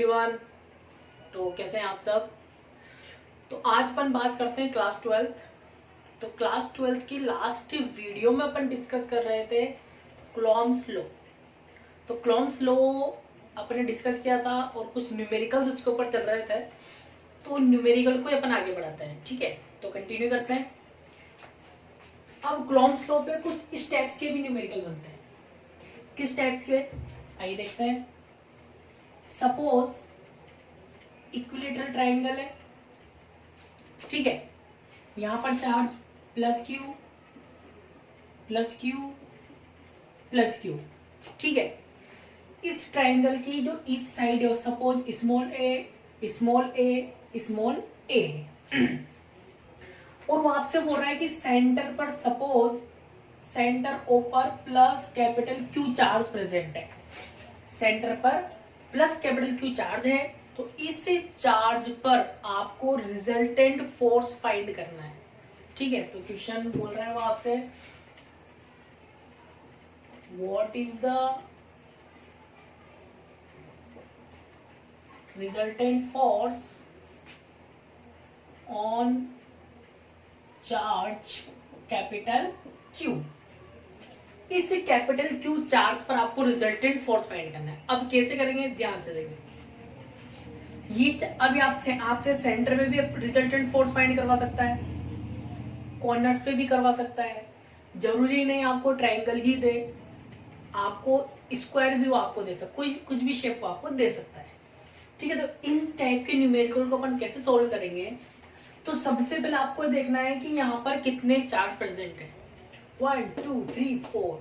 Everyone. तो कैसे हैं आप सब। तो आज अपन बात करते हैं क्लास 12। तो क्लास 12 की लास्ट वीडियो में अपन डिस्कस कर रहे थे कूलॉम्स लॉ। तो कूलॉम्स लॉ अपने डिस्कस किया था और कुछ न्यूमेरिकल्स उसके ऊपर चल रहे थे। तो न्यूमेरिकल को अपन आगे बढ़ाते हैं, ठीक है। तो कंटिन्यू करते हैं। अब कूलॉम्स लॉ पे कुछ इस टाइप्स के भी न्यूमेरिकल बनते हैं। किस टाइप्स के, आइए देखते हैं। सपोज इक्विलेटरल ट्राइंगल है, ठीक है। यहां पर charge plus Q plus Q plus Q, ठीक है। इस ट्राइंगल की जो ईच साइड है, सपोज स्मॉल ए स्मॉल ए स्मॉल ए है और वो आपसे बोल रहा है कि सेंटर पर सपोज सेंटर ओ पर plus capital Q charge present है। सेंटर पर प्लस कैपिटल क्यू चार्ज है, तो इस चार्ज पर आपको रिजल्टेंट फोर्स फाइंड करना है, ठीक है। तो क्वेश्चन बोल रहा है वो आपसे, what is the resultant force on charge capital Q. इस कैपिटल क्यू चार्ज पर आपको रिजल्टेंट फोर्स फाइंड करना है। अब कैसे करेंगे, ध्यान से देखें। ये अभी आपसे सेंटर में भी रिजल्टेंट फोर्स फाइंड करवा सकता है, कॉर्नर्स पे भी करवा सकता है। जरूरी नहीं आपको ट्राइंगल ही दे, आपको स्क्वायर भी वो आपको दे सकता है, कुछ भी शेप वो आपको दे सकता है, ठीक है। तो इन टाइप के न्यूमेरिकल को अपन कैसे सोल्व करेंगे, तो सबसे पहले आपको देखना है कि यहाँ पर कितने चार्ज प्रेजेंट है। 1 2 3 4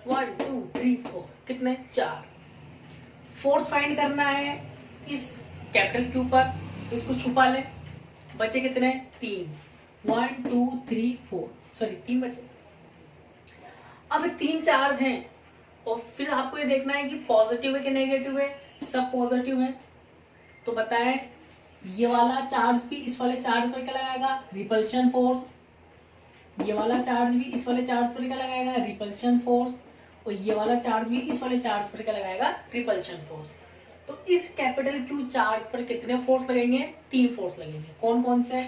1 2 3 4, कितने, 4। फोर्स फाइंड करना है इस कैपिटल क्यू पर, तो इसको छुपा ले। बचे कितने, 3। 1 2 3 4, सॉरी 3 बचे। अब 3 चार्ज हैं और फिर आपको ये देखना है कि पॉजिटिव है कि नेगेटिव है। सब पॉजिटिव है, तो बताएं ये वाला चार्ज भी इस वाले चार्ज पर क्या लगाएगा, रिपल्शन फोर्स। ये वाला चार्ज भी इस वाले चार्ज पर क्या लगाएगा, रिपल्शन फोर्स। और ये वाला चार्ज भी इस वाले चार्ज पर क्या लगाएगा, रिपल्शन फोर्स। तो इस कैपिटल क्यू चार्ज पर कितने फोर्स लगेंगे, 3 फोर्स लगेंगे। कौन कौन से,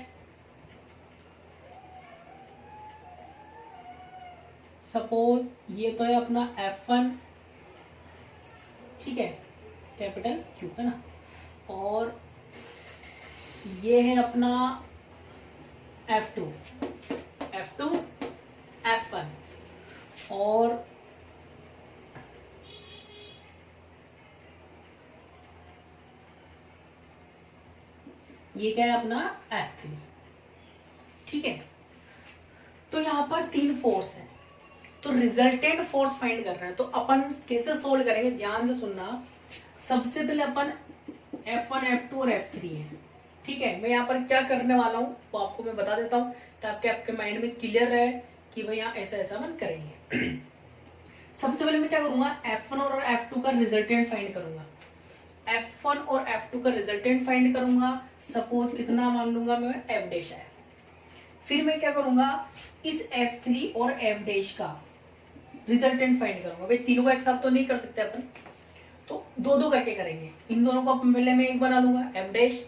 सपोज ये तो है अपना F1, ठीक है, कैपिटल क्यू है ना, और ये है अपना F2 F1, और ये क्या है अपना F3, ठीक है। तो यहां पर 3 फोर्स है, तो रिजल्टेंट फोर्स फाइंड करना है। तो अपन कैसे सोल्व करेंगे, ध्यान से सुनना। सबसे पहले अपन F1 F2 और F3 है, ठीक है। मैं यहाँ पर क्या करने वाला हूँ वो आपको मैं बता देता हूँ, ताकि आपके माइंड में क्लियर रहे कि भाई यहाँ ऐसा ऐसा अपन करेंगे। सबसे पहले मैं क्या करूंगा, F1 और F2 का रिजल्टेंट फाइंड करूंगा। F1 और F2 का रिजल्टेंट फाइंड करूंगा। सपोज कितना मान लूंगा मैं, F डैश है। फिर मैं क्या करूंगा, इस F3 और F डैश का रिजल्टेंट फाइंड करूंगा। भाई तीनों का एक साथ तो नहीं कर सकते अपन, तो दो दो करके करेंगे। इन दोनों को पहले मैं एक बना लूंगा F डैश,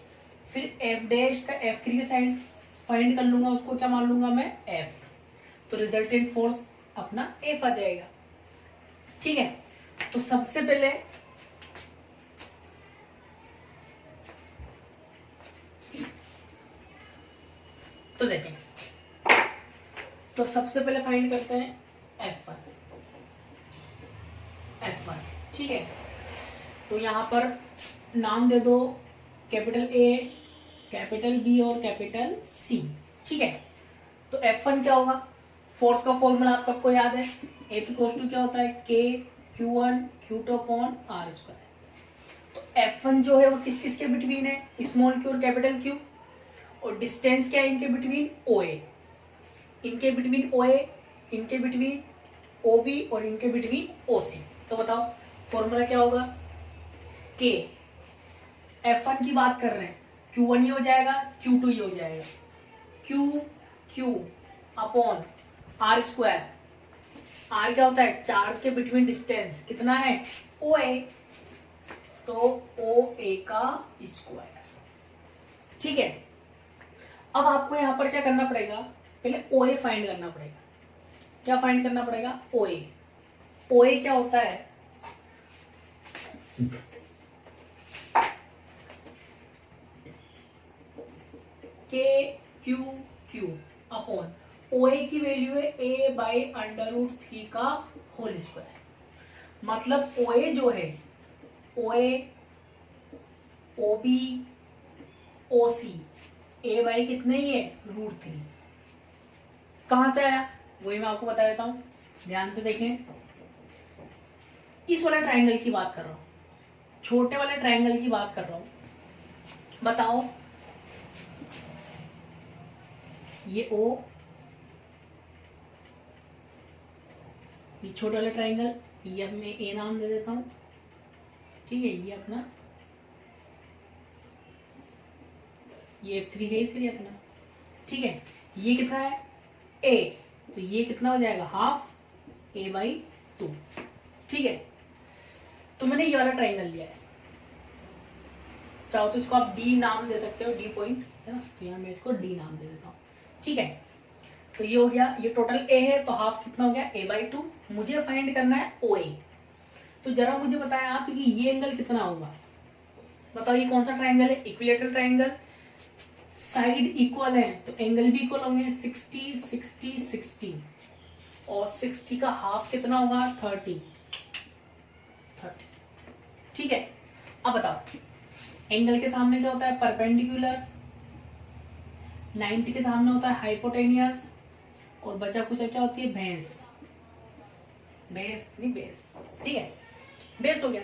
फिर F डैश का F3 के साइड फाइंड कर लूंगा, उसको क्या मान लूंगा मैं, F। तो रिजल्टेंट फोर्स अपना F आ जाएगा, ठीक है। तो सबसे पहले तो देखें, तो सबसे पहले फाइंड करते हैं F1, ठीक है। तो यहां पर नाम दे दो, कैपिटल A, कैपिटल B और कैपिटल C, ठीक है। तो F1 क्या होगा, फोर्स का फॉर्मूला आप सबको याद है, F इक्वल्स टू क्या होता है, K Q1 Q2 upon R square. तो F1 जो है वो किस किस के बिटवीन है, स्मॉल q और कैपिटल Q, और डिस्टेंस क्या है इनके बिटवीन, OA, इनके बिटवीन OA, इनके बिटवीन OB और इनके बिटवीन OC। तो बताओ फॉर्मूला क्या होगा, K, F1 की बात कर रहे हैं, Q1 ये हो जाएगा, Q2 ये हो जाएगा, Q upon R square. R क्या होता है, चार्ज के बिटवीन डिस्टेंस कितना है, OA। तो OA का स्क्वायर। ठीक है, अब आपको यहां पर क्या करना पड़ेगा, पहले OA फाइंड करना पड़ेगा। क्या फाइंड करना पड़ेगा, OA। OA क्या होता है, KQQ अपॉन OA की वैल्यू है A/√3 का होल स्क्वायर। मतलब OA जो है, OA, OB, OC, A/, कितने ही है, √3। कहां से आया, वही मैं आपको बता देता हूं, ध्यान से देखें। इस वाले ट्रायंगल की बात कर रहा हूं, छोटे वाले ट्रायंगल की बात कर रहा हूं। बताओ, ये O, ये छोटे वाले ट्रायंगल, ये अब मैं A नाम दे देता हूं। ठीक है, ये अपना, ये F3 है इसलिए अपना। ठीक है, ये कितना है, A, तो ये कितना हो जाएगा, हाफ A/2। ठीक है, तो मैंने ये वाला ट्रायंगल लिया है, चाहो तो इसको आप D नाम दे सकते हो, D पॉइंट है ना, तो यहाँ मैं इसको D नाम दे देता हूँ। ठीक है, तो ये हो गया, ये टोटल A है, तो हाफ कितना हो गया, A/2। मुझे फाइंड करना है OA। तो जरा मुझे बताया आप कि ये एंगल कितना होगा, बताओ ये कौन सा ट्रायंगल है, इक्विलेटरल ट्रायंगल, साइड इक्वल है तो एंगल भी इक्वल होंगे, 60 60 60, और 60 का हाफ कितना होगा, 30 30। ठीक है, अब बताओ एंगल के सामने क्या होता है, परपेंडिकुलर, 90 के सामने होता है हाइपोटेनियस, और बचा कुछ क्या होती है, भैंस, बेस नहीं बेस। ठीक है, बेस हो गया।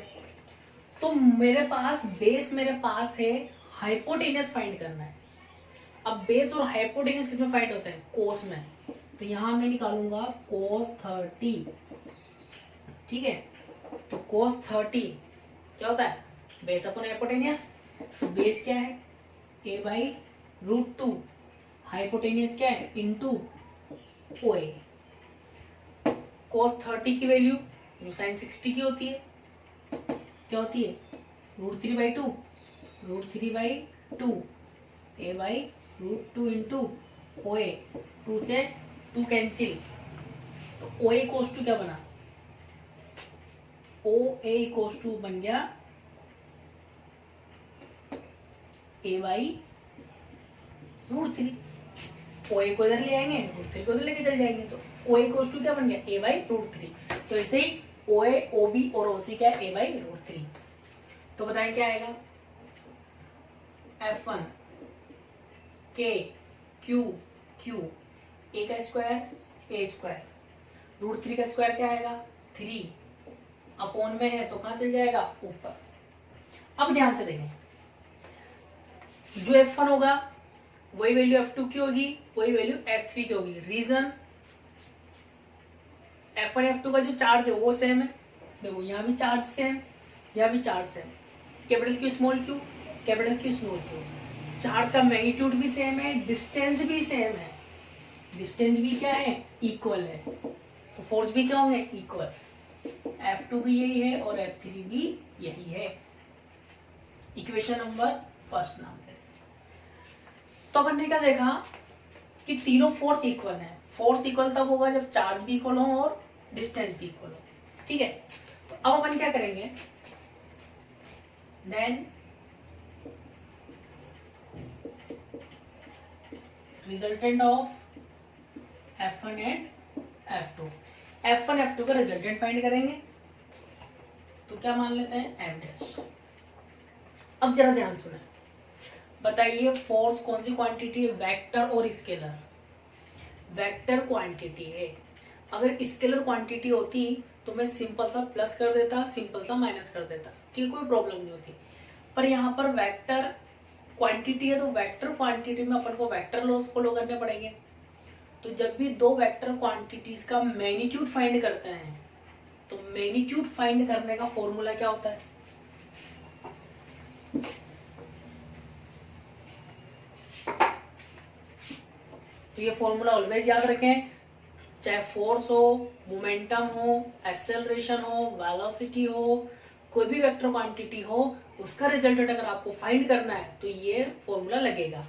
तो मेरे पास बेस, मेरे पास है, हाइपोटेनियस फाइंड करना है। अब बेस और हाइपोटेनियस किसमें फाइंड होता है, कोस में, तो यहां मैं निकालूंगा cos 30। ठीक है, तो cos 30 क्या होता है, बेस अपॉन हाइपोटेनियस। तो बेस क्या है, A/√2, हाइपोटेनियस क्या है, इनटू OA। cos 30 की वैल्यू जो sin 60 की होती है, क्या होती है, √3/2, √3/2 A/√2 इंटू OA, 2 से 2 कैंसिल, तो OA इक्वल्स टू क्या बना, OA इक्वल्स टू बन गया A/√3। OA को इधर ले आएंगे, √3 को इधर लेके चल जाएंगे, तो OA इक्वल्स टू क्या बन गया, A/√3। तो ऐसे ही OA, OB और OC क्या है, A/√3। तो बताएं क्या आएगा, F1 KQQ, A का स्क्वायर A², √3 का स्क्वायर क्या आएगा, 3, अपॉन में है तो कहां चल जाएगा, ऊपर। अब ध्यान से देखें, जो F1 होगा वही वैल्यू F2 की होगी, वही वैल्यू F3 की होगी। रीजन, F1 F2 का जो चार्ज है वो सेम है, देखो यहाँ भी चार्ज सेम, यहाँ भी charge same, capital Q small q, capital Q small q, charge का मैग्नीट्यूड भी सेम है, डिस्टेंस भी सेम है, डिस्टेंस भी क्या है, इक्वल है, तो फोर्स भी क्या होंगे, इक्वल। F2 भी यही है और F3 भी यही है। इक्वेशन नंबर फर्स्ट नाम है। तो अपन ने क्या देखा कि तीनों फोर्स इक्वल हैं। फोर्स इक्वल तब होगा जब चार्ज भी इक्वल हो और डिस्टेंस भी इक्वल हो। ठीक है, तो अब अपन क्या करेंगे, then resultant of F1 and F2, F1 F2 का रिजल्टेंट फाइंड करेंगे, तो क्या मान लेते हैं, F'। अब जरा ध्यान सुने, बताइए फोर्स कौन सी क्वांटिटी है, वेक्टर और स्केलर। वेक्टर क्वांटिटी है, अगर स्केलर क्वांटिटी होती तो मैं सिंपल सा प्लस कर देता, सिंपल सा माइनस कर देता, ठीक, कोई प्रॉब्लम नहीं होती। पर यहाँ पर वेक्टर क्वांटिटी है, तो वेक्टर क्वांटिटी में अपन को वेक्टर लॉस फॉलो करने पड़ेंगे। तो जब भी दो वेक्टर क्वांटिटीज का मैग्नीट्यूड फाइंड करते हैं, तो मैग्नीट्यूड फाइंड करने का फॉर्मूला क्या होता है, तो ये फॉर्मूला ऑलवेज याद रखें, चाहे फोर्स हो, मोमेंटम हो, एक्सेलरेशन हो, वेलोसिटी हो, कोई भी वेक्टर क्वांटिटी हो उसका रिजल्टेंट अगर आपको फाइंड करना है तो ये फॉर्मूला लगेगा।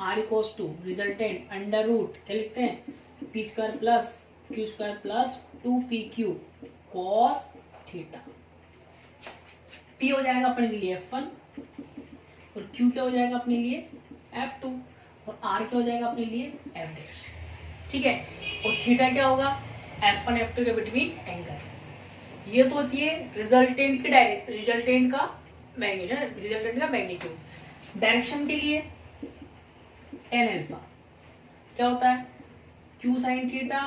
R equals to resultant under root क्या लिखते हैं P square plus Q square plus 2pq cos theta. p हो जाएगा अपने लिए f1 और q क्या हो जाएगा अपने लिए f2 और r क्या हो जाएगा अपने लिए f डैश। ठीक है, और थीटा क्या होगा f1 f2 के बिटवीन एंगल। ये तो होती है रिजल्टेंट की डायरेक्ट रिजल्टेंट का मैग्नीट्यूड। डायरेक्शन के लिए tan अल्फा क्या होता है q sin theta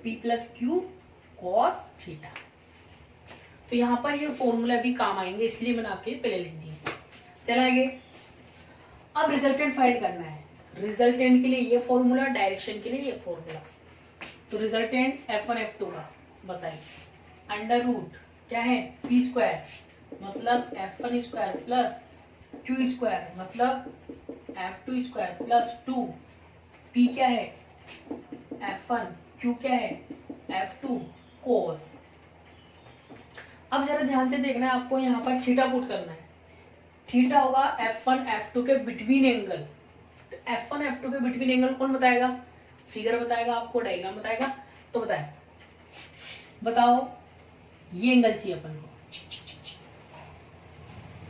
p plus Q cos theta. तो यहाँ पर ये फॉर्मूला भी काम आएंगे इसलिए मैंने आपके पहले लिख दिए। चला आगे, अब रिजल्टेंट फाइंड करना है। रिजल्टेंट के लिए ये फॉर्मूला, डायरेक्शन के लिए ये फॉर्मूला। तो रिजल्टेंट f1 f2 का बताइए अंडर रूट क्या है p स्क्वायर मतलब f1 square plus q square मतलब f2 स्क्वायर प्लस 2 p क्या है f1 q क्या है f2 कोस। अब जरा ध्यान से देखना है, आपको यहाँ पर थीटा पुट करना है। थीटा होगा f1 f2 के बिटवीन एंगल। तो f1 f2 के बिटवीन एंगल कौन बताएगा, फिगर बताएगा आपको, डायग्राम बताएगा। तो बताओ ये एंगल चाहिए अपन को।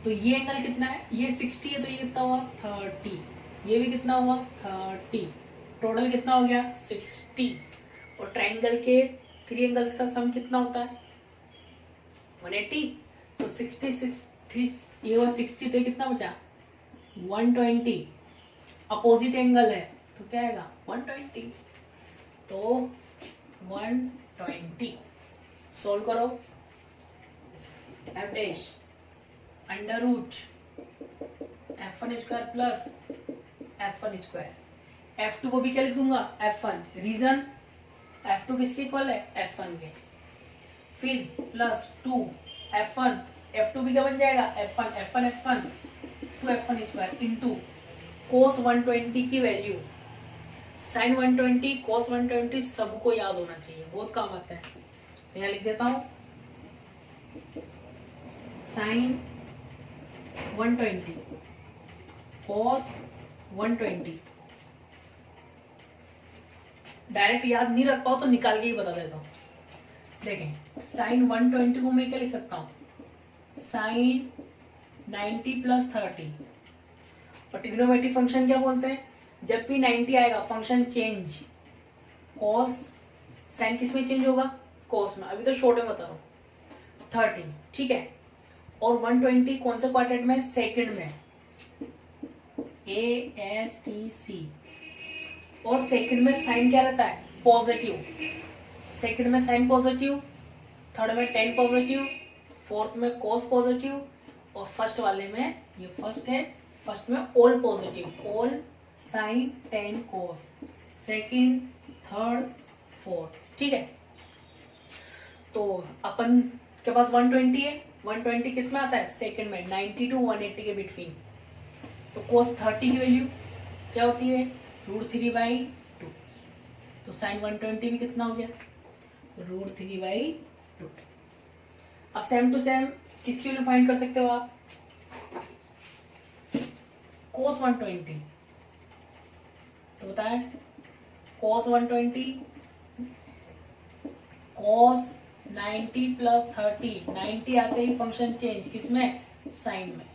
तो ये एंगल कितना है, ये 60 है तो ये कितना हुआ 30, ये भी कितना हुआ 30, टोटल कितना हो गया 60। और ट्राइंगल के 3 एंगल्स का सम कितना होता है 180। तो 66 ये हुआ 60 तो कितना बचा 120। अपोजिट एंगल है तो क्या आएगा 120। तो 120 सोल्व करो f dash under root f1 square plus f1 square. f2 को भी क्या लिख दूंगा f1, रीजन f2 किसके इक्वल है f1 के, फिर प्लस 2 f1 f2 भी क्या बन जाएगा f1 2 f1 square into cos 120 की वैल्यू साइन 120 कोस 120 सबको याद होना चाहिए, बहुत काम आता है। तो यहाँ लिख देता हूं साइन 120 कोस 120। डायरेक्ट याद नहीं रख पाओ तो निकाल के ही बता देता हूं। देखें साइन 120 को मैं क्या लिख सकता हूं साइन 90 प्लस 30। और ट्रिग्नोमेट्री फंक्शन क्या बोलते हैं, जब भी 90 आएगा फंक्शन चेंज कॉस। साइन किस में चेंज होगा कॉस में, अभी तो शॉर्ट में बता रहा हूं 30। ठीक है, और 120 कौन सा क्वाड्रेंट में सेकंड में ASTC। और सेकंड में साइन क्या रहता है पॉजिटिव, सेकंड में साइन पॉजिटिव, थर्ड में टेन पॉजिटिव, फोर्थ में कोस पॉजिटिव, और फर्स्ट वाले में ये फर्स्ट है, फर्स्ट में all positive, all sine tan cos, second third fourth. ठीक है, तो अपन के पास 120 है, 120 किस में आता है सेकंड में 90 टू 180 के बिटवीन। तो कोस 30 की वैल्यू क्या होती है √3/2। तो साइन 120 भी कितना हो गया √3/2। अब सेम टू सेम किसकी वैल्यू फाइंड कर सकते हो आप कोस 120। तो बताए कोस 120 कोस 90 प्लस 30, 90 आते ही फंक्शन चेंज किसमें साइन में।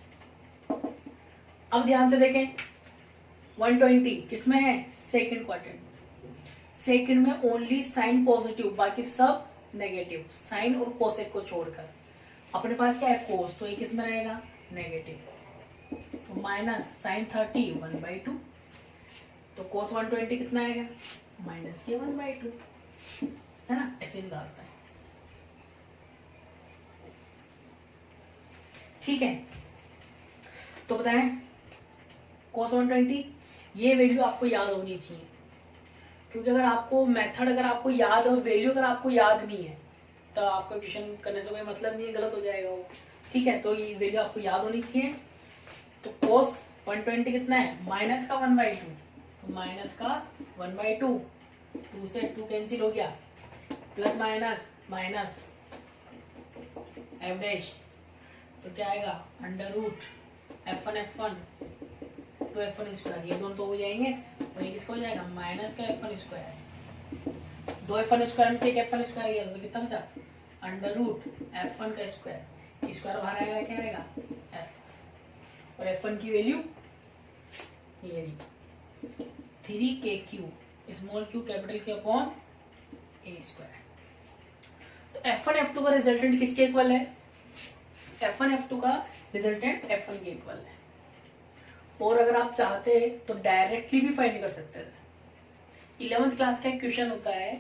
अब ध्यान से देखें 120 किसमें है सेकंड क्वाड्रेंट, सेकंड में ओनली साइन पॉजिटिव बाकी सब नेगेटिव, साइन और कोसेक को छोड़कर। अपने पास क्या है कोस, तो ये किस में रहेगा नेगेटिव। तो माइनस साइन 30 1/2। तो कोस 120 कितना आएगा माइनस के 1/2, है ना, ऐसे निकालता है। ठीक है, तो बताएं कोस 120 ये वैल्यू आपको याद होनी चाहिए, क्योंकि अगर आपको मेथड अगर आपको याद और वैल्यू अगर आपको याद नहीं है तो आपका क्वेश्चन करने से कोई मतलब नहीं है, गलत हो जाएगा वो। ठीक है, तो ये वैल्यू आपको याद होनी चाहिए। तो कोस 120 कितना है माइनस का 1/2, तो माइनस का 1/2, 2 से 2 कैंसिल हो गया, plus minus minus F dash, तो क्या आएगा under root F1 F1 to F1 square, ये दोनों तो हो जाएंगे और ये किसका हो जाएगा माइनस का F1 स्क्वायर, दो F1 स्क्वायर में से एक F1 स्क्वायर गया तो कितना बचा अंडर रूट F1 का स्क्वायर, स्क्वायर बाहर आएगा क्या आएगा F, और F1 की वैल्यू ये रही 3KQ small Q capital Q upon a square. तो F1 F2 का रिजल्टेंट किसके इक्वल है, F1 F2 का रिजल्टेंट F1 के इक्वल है। और अगर आप चाहते तो डायरेक्टली भी फाइंड कर सकते थे। 11th क्लास का एक क्वेश्चन होता है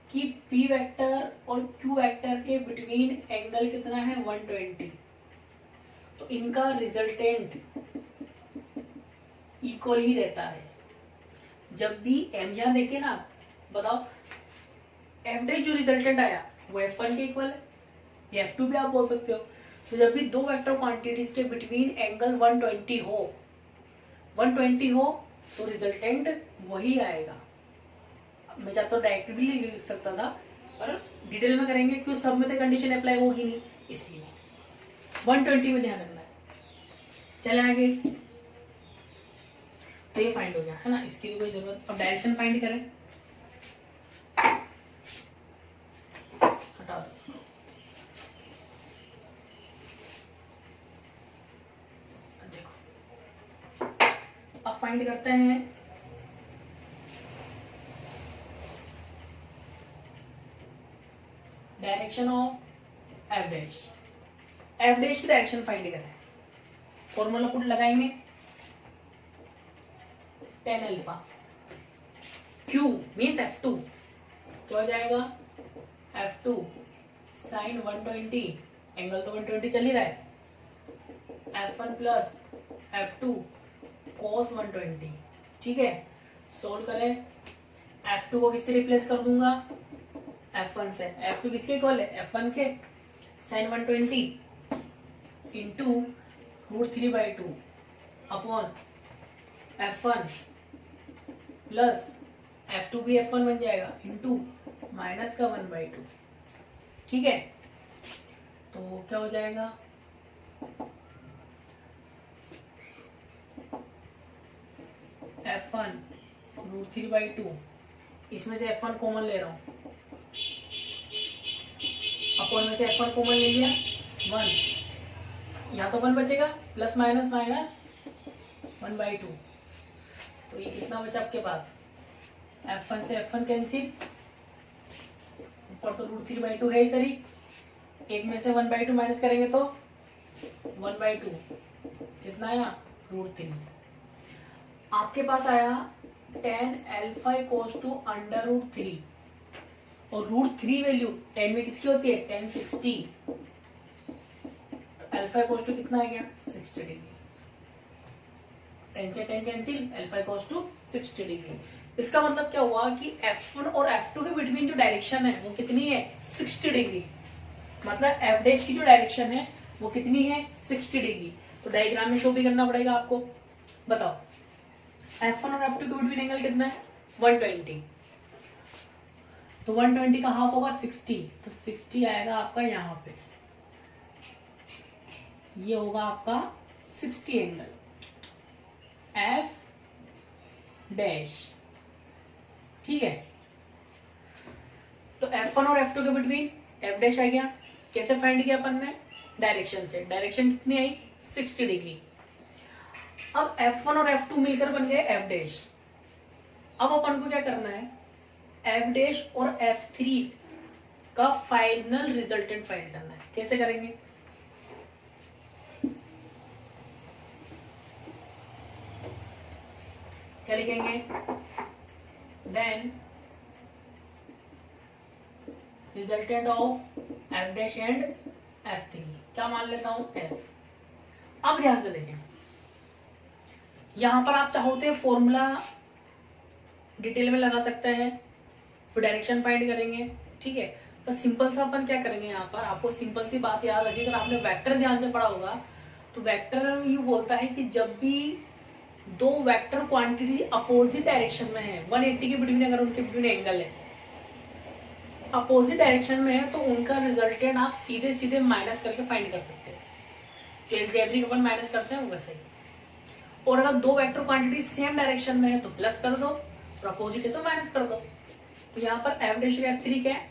कि P वेक्टर और Q वेक्टर के बिटवीन एंगल कितना है 120, तो इनका रिजल्टेंट इक्वल ही रहता है। जब भी M यहां देखिए ना, बताओ F डैश जो रिजल्टेंट आया वो F1 के इक्वल है, या F2 भी आप बोल सकते हो। तो जब भी दो वेक्टर क्वांटिटीज के बिटवीन एंगल 120 हो तो रिजल्टेंट वही आएगा। मैं चाहता हूँ डायरेक्ट भी लिख सकता था, पर डिटेल में करेंगे क्योंकि सब में तो कंडीशन अप्लाई होगी नहीं, इसलिए 120 में ध्यान रखना है। चले आगे, तो ये फाइंड हो गया है ना, इसकी भी कोई जरूरत। अब डायरेक्शन फाइंड करें, हटा दो इसको। अब फाइंड करते हैं direction of F dash. F dash की डायरेक्शन फाइंड करें, फॉर्मूला पुट लगाएंगे tan alpha, Q means F2 क्या हो जाएगा F2 साइन 120, एंगल तो 120 चल ही रहा है, F1 प्लस F2 cos 120, ठीक है। सोल्व करें, F2 को किससे रिप्लेस कर दूंगा F1 से, F2 किसके इक्वल है F1 के, sine 120 into root 3/2 upon F1 plus F2 भी F1 बन जाएगा इंटू माइनस का 1/2, ठीक है। तो क्या हो जाएगा F1 रूट 3/2, इसमें से F1 कॉमन ले रहा हूं, अपॉन में से F1 कॉमन ले लिया 1, यहाँ तो 1 बचेगा, प्लस माइनस माइनस 1/2, तो ये कितना बचा आपके पास F1 से F1 कैंसिल, ऊपर तो रूट 3/2 है ही सरी, एक में से 1/2 माइनस करेंगे तो 1/2, कितना आया रूट 3। आपके पास आया tan alpha equals to under root 3, और रूट 3 वैल्यू tan में किसकी होती है tan 60, तो अल्फा इक्वल्स टू कितना आ गया 60 डिग्री, tan से tan cancel, alpha equals to 60 degree. इसका मतलब क्या हुआ कि F1 और F2 के बिटवीन जो डायरेक्शन है वो कितनी है 60 डिग्री, मतलब F डैश की जो डायरेक्शन है वो कितनी है 60 डिग्री। तो डायग्राम में शो भी करना पड़ेगा आपको, बताओ F1 और F2 के बिटवीन एंगल कितना है 120, तो 120 का हाफ होगा 60, तो 60 आएगा आपका यहाँ पे, ये होगा आपका 60 एंगल F डैश, ठीक है। तो F1 और F2 के बिटवीन F डैश आ गया, कैसे फाइंड किया अपन ने डायरेक्शन से, डायरेक्शन कितनी आई 60 डिग्री। अब F1 और F2 मिलकर बन गए F डैश। अब अपन को क्या करना है F डैश और F3 का फाइनल रिजल्टेंट फाइंड करना है। कैसे करेंगे, क्या लिखेंगे, then resultant of F dash and F3, क्या मान लेता हूं F। अब ध्यान से देखें, यहां पर आप चाहोते हैं फॉर्मूला डिटेल में लगा सकते हैं, फिर डायरेक्शन फाइंड करेंगे, ठीक है। तो सिंपल सा अपन क्या करेंगे, यहाँ पर आपको सिंपल सी बात याद रखिए, अगर आपने वेक्टर ध्यान से पढ़ा होगा तो वेक्टर यू बोलता है कि जब भी दो वेक्टर क्वांटिटी अपोजिट डायरेक्शन में है 180 के बिटवीन, अगर उनके बिटवीन एंगल है अपोजिट डायरेक्शन में है तो उनका रिजल्टेंट आप सीधे सीधे माइनस करके फाइंड कर सकते हैं, जो एल्जेब्रिक अपन माइनस करते हैं वैसे ही। और अगर दो वेक्टर क्वांटिटी सेम डायरेक्शन में है तो प्लस कर दो, और अपोजिट है तो माइनस कर दो। तो यहाँ पर f' f3 क्या है,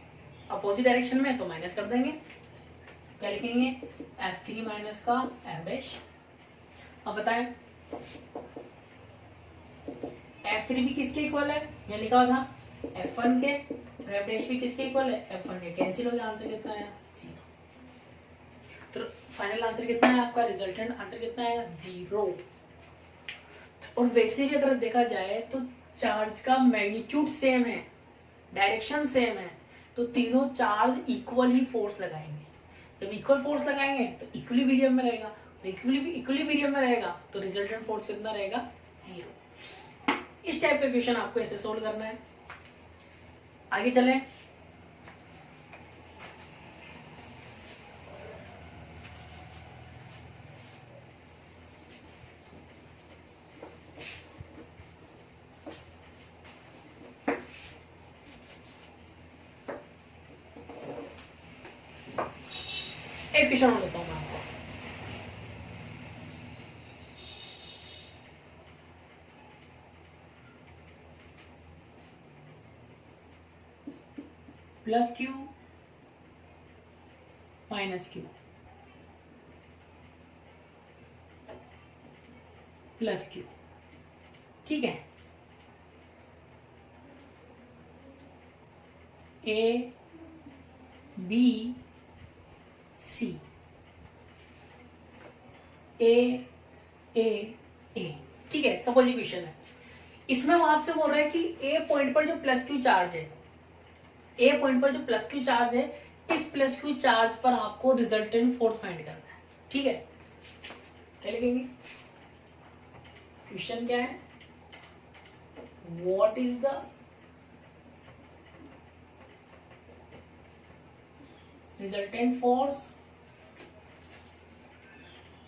अपोजिट डायरेक्शन में है तो माइनस कर देंगे, क्या लिखेंगे f3 माइनस का f'। अब बताएं f3 भी किसके इक्वल है, ये लिखा हुआ था f1 के, और f' भी किसके इक्वल है f1 के, कैंसिल हो गया, आंसर कितना है 0। तो फाइनल आंसर कितना है आपका, रिजल्टेंट आंसर कितना है 0। और वैसे भी अगर देखा जाए तो चार्ज का मैग्नीट्यूड सेम है, डायरेक्शन सेम है, तो तीनों चार्ज इक्वली फोर्स लगाएंगे। जब इक्वल फोर्स लगाएंगे तो इक्विलिब्रियम में रहेगा, इक्विलिब्रियम में रहेगा तो रिजल्टेंट फोर्स कितना रहेगा 0। इस टाइप का क्वेश्चन आपको ऐसे सोल्व करना है। आगे चलें। एक क्वेश्चन और लेता हूं मैं आपको। Plus Q minus Q plus Q, ठीक है। ए बी सी, ए ठीक है, सपोज इक्वेशन है। इसमें वो आपसे बोल रहा है कि ए पॉइंट पर जो प्लस क्यू चार्ज है, ए पॉइंट पर जो प्लस क्यू चार्ज है, इस प्लस क्यू चार्ज पर आपको रिजल्टेंट फोर्स फाइंड करना है, ठीक है। क्या लिखेंगे, क्वेश्चन क्या है, what is the resultant force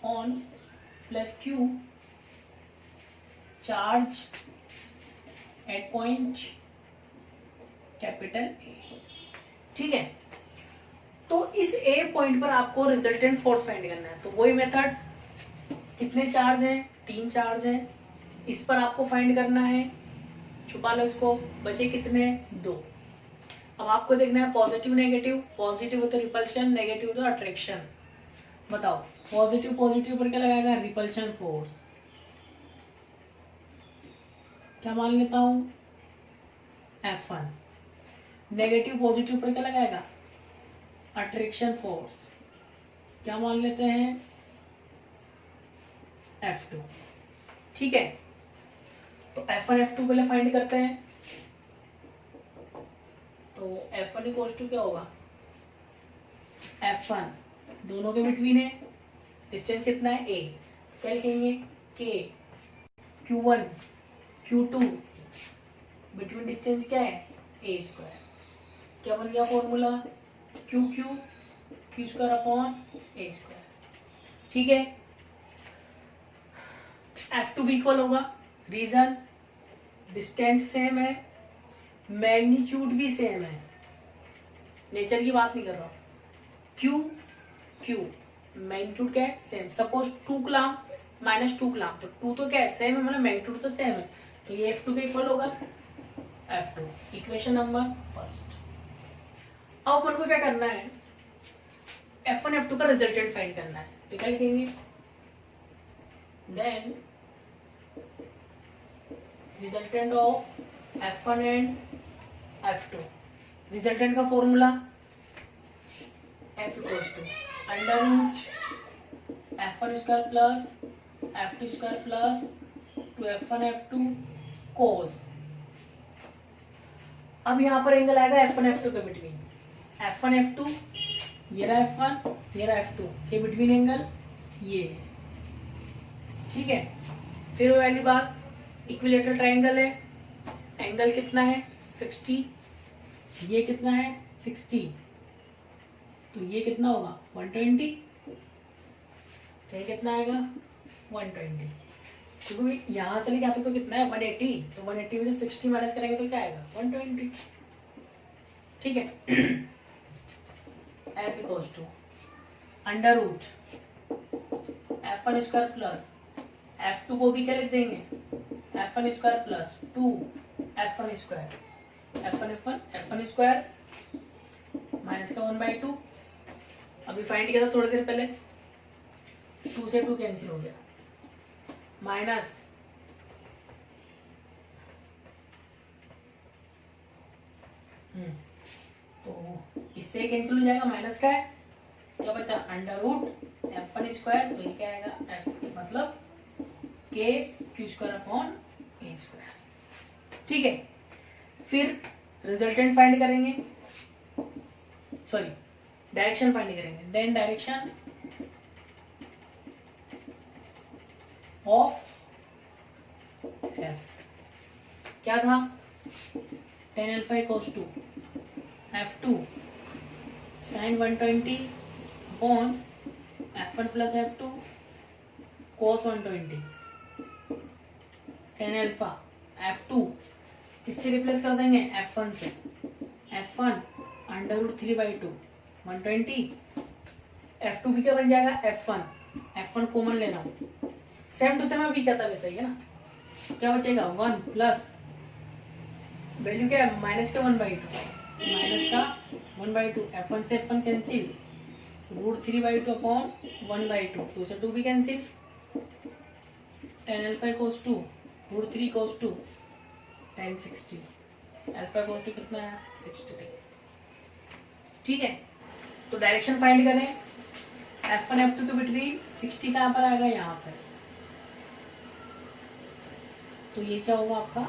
on plus q charge at point capital A, ठीक है। तो इस A पॉइंट पर आपको रिजल्टेंट फोर्स फाइंड करना है। तो वही मेथड, कितने चार्ज हैं, 3 चार्ज हैं, इस पर आपको फाइंड करना है, छुपा लो इसको, बचे कितने 2। अब आपको देखना है पॉजिटिव नेगेटिव, पॉजिटिव हो तो रिपल्शन, नेगेटिव हो तो अट्रैक्शन। बताओ पॉजिटिव पॉजिटिव पर क्या लगाएगा, रिपल्शन फोर्स, क्या मान लेता हूं F1। नेगेटिव पॉजिटिव पर क्या लगाएगा, अट्रैक्शन फोर्स, क्या मान लेते हैं F2, ठीक है। तो F1 F2 पहले फाइंड करते हैं। तो F1 इक्वल्स टू क्या होगा, F1 दोनों के बिटवीन है, डिस्टेंस कितना है A, क्या लिखेंगे K, Q1 Q2 between distance क्या है A स्क्वायर, क्या बन गया formula Q square upon A square, ठीक है। F2 भी इक्वल होगा, रीजन डिस्टेंस सेम है, मैग्नीट्यूड भी सेम है, नेचर की बात नहीं कर रहा हूं। Q मैग्नीट्यूड क्या है same, suppose 2 coulomb minus 2 coulomb, तो 2 तो क्या है सेम है, मतलब मैग्नीट्यूड तो सेम है, तो ये F2 के इक्वल होगा F2, इक्वेशन नंबर फर्स्ट। अब अपन को क्या करना है, F1 F2 का रिजल्टेंट फाइंड करना है, तो क्या लिखेंगे, then resultant of F1 and F2, resultant का formula F equals to under root F1 square plus F2 square plus 2F1 F2 cos. अब यहाँ पर एंगल आएगा F1 F2 के बिटवीन, F1 F2 ये रहा F1 ये रहा F2 के बिटवीन एंगल ये है, ठीक है। फिर वो वाली बात, इक्विलेटरल ट्रायंगल है, एंगल कितना है 60, ये कितना है 60, तो ये कितना होगा 120, तो ये कितना आएगा 120, क्योंकि यहां से लेके आते तो कितना है 180, तो 180 में से 60 माइनस करेंगे तो क्या आएगा 120, ठीक है। f equals to under root f1 square plus f2 को भी क्या लिख देंगे, f1 square plus 2 f1 square, f1 square minus का 1/2। अभी फाइंड किया था थोड़ी देर पहले, 2 से 2 कैंसिल हो गया, माइनस तो इससे कैंसिल हो जाएगा, माइनस का है, क्या बचा अंडर रूट f1 स्क्वायर, तो ये क्या आएगा f मतलब k q square upon a square. ठीक है, फिर रिजल्टेंट फाइंड करेंगे, सॉरी डायरेक्शन फाइंड करेंगे। देन डायरेक्शन ऑफ f क्या था, tan alpha equals to f2 sin 120 upon f1 plus f2 cos 120। tan alpha f2 किससे रिप्लेस कर देंगे, f1 से, f1 अंडर रूट 3/2 120, f2 भी क्या बन जाएगा f1 कॉमन ले रहा हूँ, सेम टू सेम अभी क्या था वैसे ही है ना, क्या बचेगा 1 प्लस वैल्यू क्या है माइनस का 1/2, माइनस का 1/2, f1 से f1 कैंसिल, रूट 3/2 अपॉन 1/2, 2 से 2 भी cancel, tan alpha equals to root 3 equals to tan 60, alpha equals to कितना है 60। ठीक है, तो डायरेक्शन फाइंड करें, f1 f2 के बिटवीन 60 कहाँ पर आएगा, यहाँ पर, तो ये क्या होगा आपका